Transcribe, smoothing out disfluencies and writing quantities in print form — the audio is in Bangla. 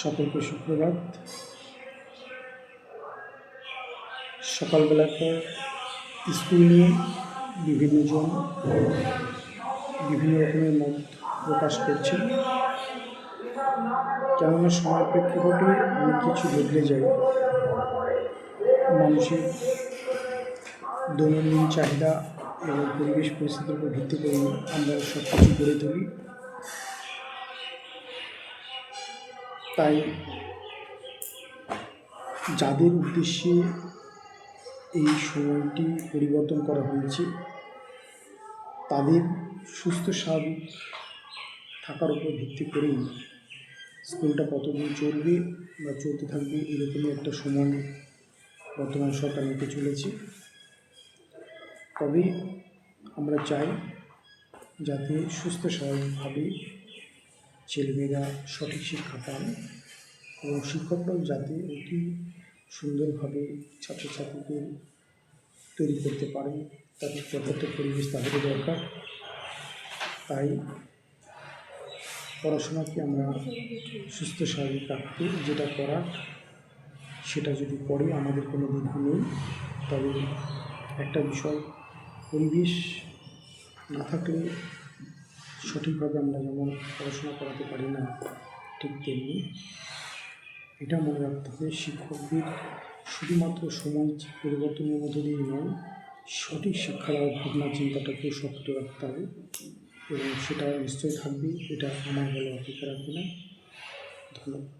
সকলকে সুপ্রভাত। সকালবেলাতে স্কুল নিয়ে বিভিন্নজন বিভিন্ন রকমের মত প্রকাশ করছেন, কেননা সময়ের প্রেক্ষাপটে অনেক কিছু বদলে যায়। মানুষের দৈনন্দিন চাহিদা এবং পরিবেশ পরিস্থিতির উপর ভিত্তি করে আমরা সব কিছু গড়ে তুলি। তাই যাদের উদ্দেশ্যে এই সময়টি পরিবর্তন করা হয়েছে, তাদের সুস্থ স্বাভাবিক থাকার উপর ভিত্তি করেই স্কুলটা কতদিন চলবে বা চলতে থাকবে এরকমই একটা সময় বর্তমান সরকার নিতে চলেছে। তবে আমরা চাই যাতে সুস্থ স্বাভাবিকভাবে ছেলেমেয়েরা সঠিক শিক্ষা পান এবং শিক্ষকরাও যাতে অতি সুন্দরভাবে ছাত্রছাত্রীদের তৈরি করতে পারেন, তাদের যথার্থ পরিবেশ তাদেরও দরকার। তাই পড়াশোনাকে আমরা সুস্থ স্বাভাবিক রাখতে যেটা করার সেটা যদি করে আমাদের কোনো দ্বিধা নেই। তবে একটা বিষয়, পরিবেশ না থাকলে সঠিকভাবে আমরা যেমন পড়াশোনা করাতে পারি না, ঠিক তেমনি এটা মনে রাখতে হবে শিক্ষকদের শুধুমাত্র সময় পরিবর্তনের মধ্য দিয়ে নয়, সঠিক শিক্ষা দেওয়ার ভাবনা চিন্তাটাকেও শক্ত রাখতে হবে এবং সেটা নিশ্চয়ই থাকবে। এটা আমার বলে অপেক্ষা রাখবে না। ধন্যবাদ।